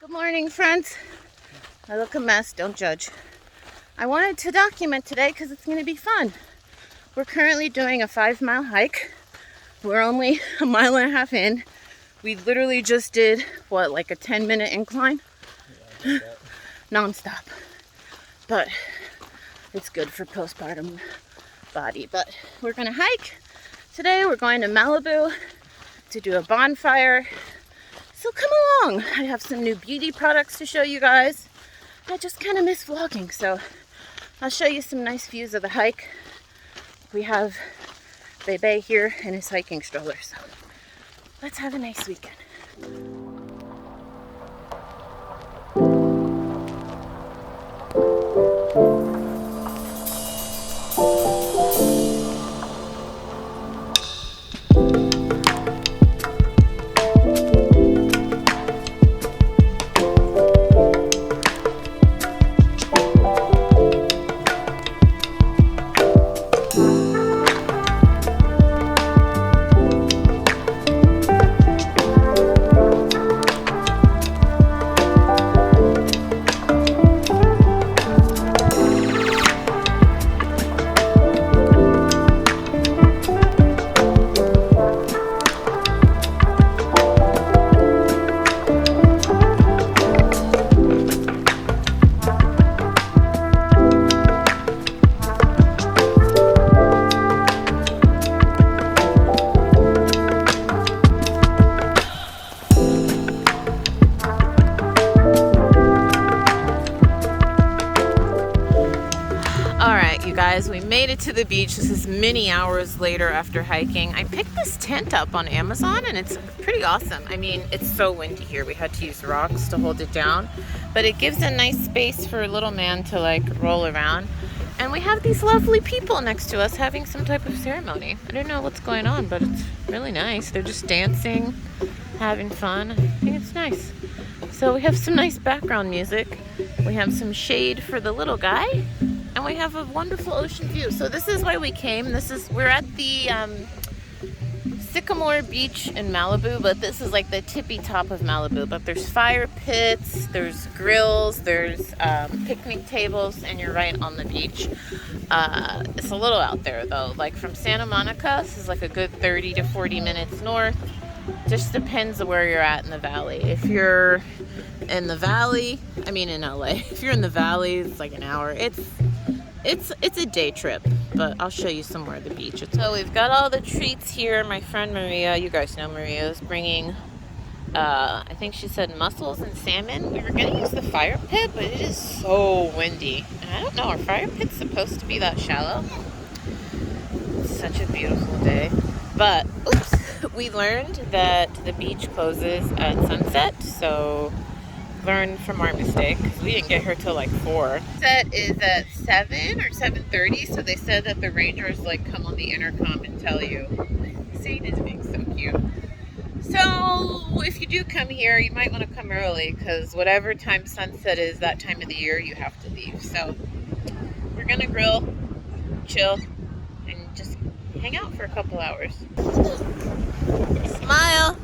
Good morning, friends. I look a mess, don't judge. I wanted to document today because it's going to be fun. We're currently doing a 5-mile hike. We're only a mile and a half in. We literally just did, what, like a 10-minute incline? Yeah, non-stop. But it's good for postpartum body. But we're going to hike. Today we're going to Malibu to do a bonfire. So come along. I have some new beauty products to show you guys. I just kind of miss vlogging, so I'll show you some nice views of the hike. We have Bebe here in his hiking stroller, so let's have a nice weekend. Guys, we made it to the beach. This is many hours later after hiking. I picked this tent up on Amazon and it's pretty awesome. I mean, it's so windy here. We had to use rocks to hold it down, but it gives a nice space for a little man to like roll around. And we have these lovely people next to us having some type of ceremony. I don't know what's going on, but it's really nice. They're just dancing, having fun. I think it's nice. So we have some nice background music. We have some shade for the little guy. And we have a wonderful ocean view. So this is why we came. We're at the Sycamore Beach in Malibu, but this is like the tippy top of Malibu. But there's fire pits, there's grills, there's picnic tables, and you're right on the beach. It's a little out there though. Like from Santa Monica, this is like a good 30 to 40 minutes north. Just depends on where you're at in the valley. If you're in the valley, I mean in LA, if you're in the valley, it's like an hour. It's a day trip, but I'll show you some more of the beach. So we've got all the treats here. My friend Maria, you guys know Maria, is bringing, I think she said mussels and salmon. We were gonna use the fire pit, but it is so windy. And I don't know, are fire pits supposed to be that shallow? It's such a beautiful day. But, oops, we learned that the beach closes at sunset, so learn from our mistake because we didn't get here till like 4. Sunset is at 7 or 7:30, so they said that the rangers like come on the intercom and tell you. Zane is being so cute. So if you do come here, you might want to come early because whatever time sunset is that time of the year, you have to leave. So we're gonna grill, chill, and just hang out for a couple hours. Smile.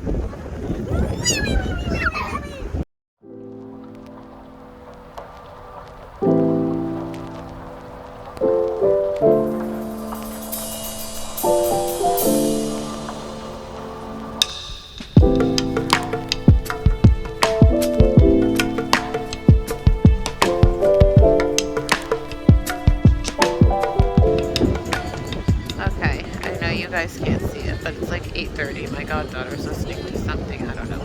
Guys can't see it, but it's like 8:30. My goddaughter's listening to something, I don't know.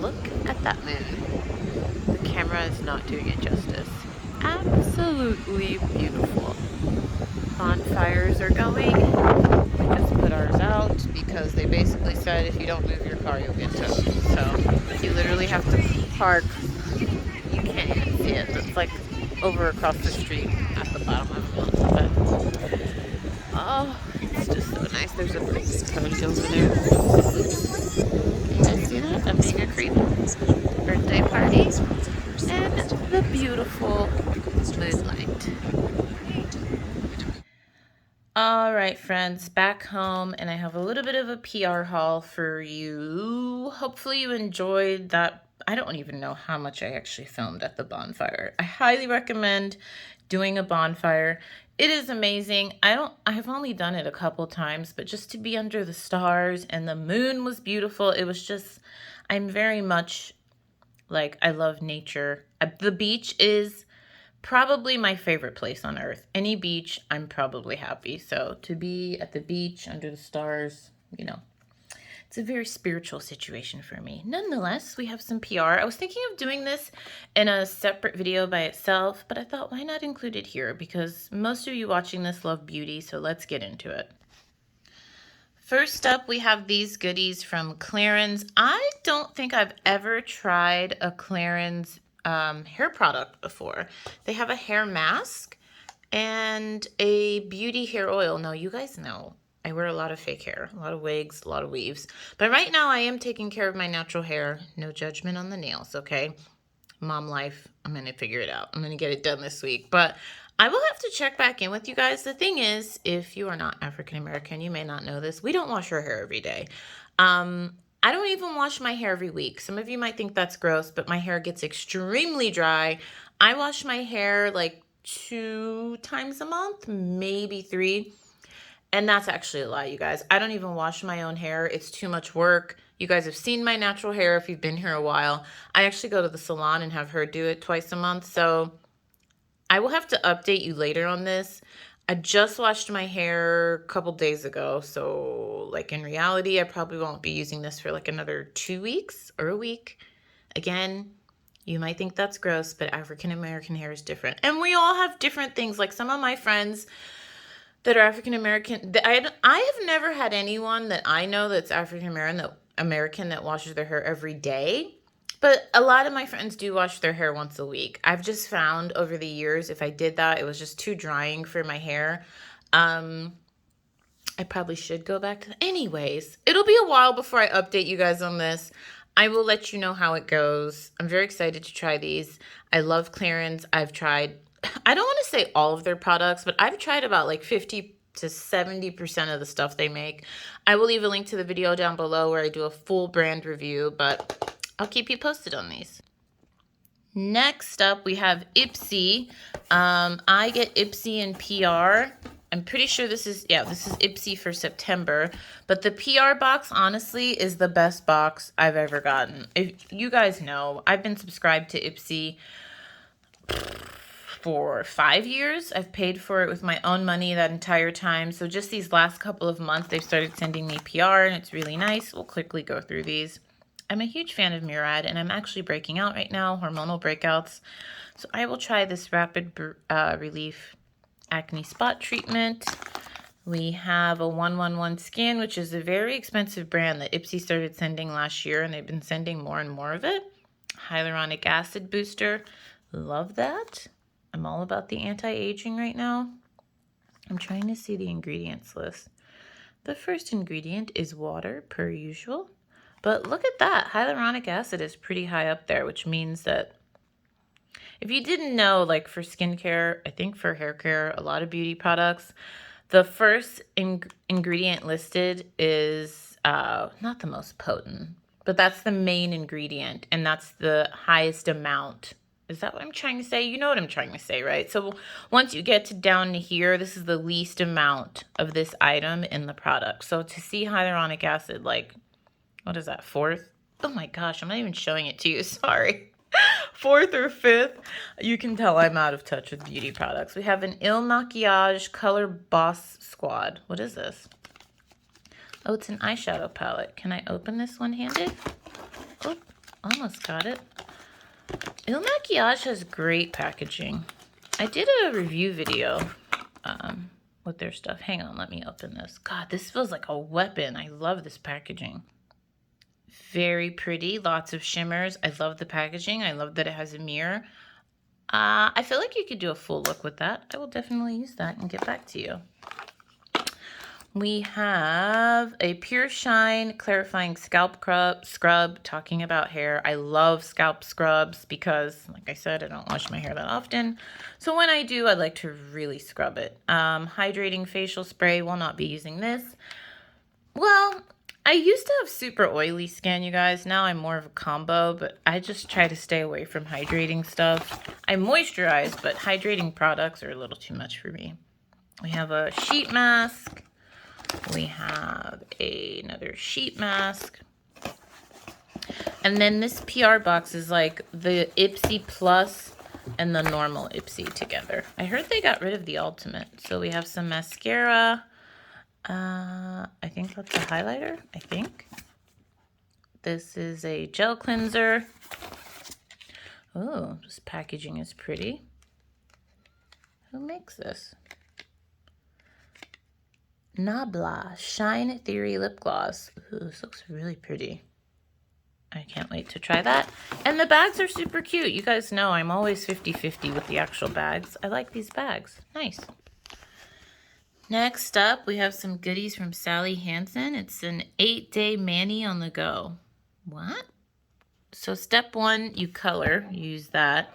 Look at that moon. The camera is not doing it justice. Absolutely beautiful. Bonfires are going. We just put ours out because they basically said if you don't move your car, you'll get towed. So you literally have to park. You can't even see it. It's like over across the street at the bottom of the mountain. But oh, it's just so nice. There's a big coach over there. Can you guys see that? A mega creep birthday party. And the beautiful moonlight. Alright friends, back home, and I have a little bit of a PR haul for you. Hopefully you enjoyed that I don't even know how much I actually filmed at the bonfire. I highly recommend doing a bonfire. It is amazing. I've only done it a couple times, but just to be under the stars and the moon was beautiful. It was just, I'm very much like, I love nature. The beach is probably my favorite place on earth. Any beach, I'm probably happy. So to be at the beach under the stars, you know, it's a very spiritual situation for me. Nonetheless, we have some PR. I was thinking of doing this in a separate video by itself, but I thought, why not include it here? Because most of you watching this love beauty, so let's get into it. First up, we have these goodies from Clarins. I don't think I've ever tried a Clarins hair product before. They have a hair mask and a beauty hair oil. Now, you guys know I wear a lot of fake hair, a lot of wigs, a lot of weaves. But right now I am taking care of my natural hair. No judgment on the nails, okay? Mom life, I'm going to figure it out. I'm going to get it done this week. But I will have to check back in with you guys. The thing is, if you are not African American, you may not know this. We don't wash our hair every day. I don't even wash my hair every week. Some of you might think that's gross, but my hair gets extremely dry. I wash my hair like 2 times a month, maybe 3. And that's actually a lie, you guys. I don't even wash my own hair. It's too much work. You guys have seen my natural hair if you've been here a while. I actually go to the salon and have her do it twice a month. So I will have to update you later on this. I just washed my hair a couple days ago. So like in reality, I probably won't be using this for like another 2 weeks or a week. Again, you might think that's gross, but African American hair is different. And we all have different things. Like some of my friends that are African American, I have never had anyone that I know that's African American that washes their hair every day. But a lot of my friends do wash their hair once a week. I've just found over the years, if I did that, it was just too drying for my hair. I probably should go back to that. Anyways, it'll be a while before I update you guys on this. I will let you know how it goes. I'm very excited to try these. I love Clarins. I've tried, I don't want to say all of their products, but I've tried about like 50 to 70% of the stuff they make. I will leave a link to the video down below where I do a full brand review, but I'll keep you posted on these. Next up, we have Ipsy. I get Ipsy in PR. I'm pretty sure this is Ipsy for September. But the PR box, honestly, is the best box I've ever gotten. If you guys know, I've been subscribed to Ipsy for 5 years. I've paid for it with my own money that entire time. So just these last couple of months, they've started sending me PR, and it's really nice. We'll quickly go through these. I'm a huge fan of Murad, and I'm actually breaking out right now, hormonal breakouts. So I will try this Rapid Relief Acne Spot Treatment. We have a 111 Skin, which is a very expensive brand that Ipsy started sending last year, and they've been sending more and more of it. Hyaluronic Acid Booster. Love that. I'm all about the anti-aging right now. I'm trying to see the ingredients list. The first ingredient is water, per usual. But look at that. Hyaluronic acid is pretty high up there, which means that if you didn't know, like for skincare, I think for hair care, a lot of beauty products, the first ingredient listed is not the most potent, but that's the main ingredient, and that's the highest amount. Is that what I'm trying to say? You know what I'm trying to say, right? So once you get to down to here, this is the least amount of this item in the product. So to see hyaluronic acid, like, what is that, 4th? Oh my gosh, I'm not even showing it to you, sorry. 4th or 5th, you can tell I'm out of touch with beauty products. We have an Il Makiage Color Boss Squad. What is this? Oh, it's an eyeshadow palette. Can I open this one-handed? Oh, almost got it. Il Makiage has great packaging. I did a review video with their stuff. Hang on, let me open this. God, this feels like a weapon. I love this packaging. Very pretty, lots of shimmers. I love the packaging. I love that it has a mirror. I feel like you could do a full look with that. I will definitely use that and get back to you. We have a Pure Shine Clarifying Scalp Scrub, talking about hair. I love scalp scrubs because, like I said, I don't wash my hair that often. So when I do, I like to really scrub it. Hydrating Facial Spray, will not be using this. Well, I used to have super oily skin, you guys. Now I'm more of a combo, but I just try to stay away from hydrating stuff. I moisturize, but hydrating products are a little too much for me. We have a sheet mask. We have another sheet mask. And then this PR box is like the Ipsy Plus and the normal Ipsy together. I heard they got rid of the Ultimate. So we have some mascara. I think that's a highlighter, I think. This is a gel cleanser. Oh, this packaging is pretty. Who makes this? Nabla Shine Theory Lip Gloss. Ooh, this looks really pretty. I can't wait to try that. And the bags are super cute. You guys know I'm always 50-50 with the actual bags. I like these bags. Nice. Next up, we have some goodies from Sally Hansen. It's an 8-day mani on the go. What? So step 1, you color. Use that.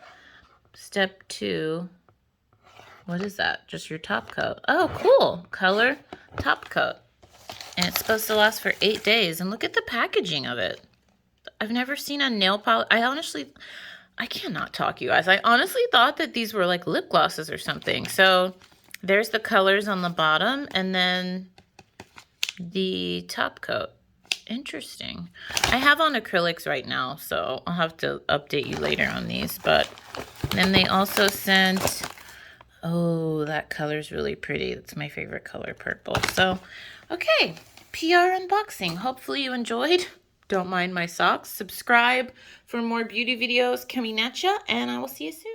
Step 2, what is that? Just your top coat. Oh, cool. Color, top coat. And it's supposed to last for 8 days. And look at the packaging of it. I've never seen a nail polish. I cannot talk, you guys. I honestly thought that these were like lip glosses or something. So there's the colors on the bottom and then the top coat. Interesting. I have on acrylics right now, so I'll have to update you later on these. But then they also sent, oh, that color's really pretty. That's my favorite color, purple. So, okay, PR unboxing. Hopefully you enjoyed. Don't mind my socks. Subscribe for more beauty videos coming at ya, and I will see you soon.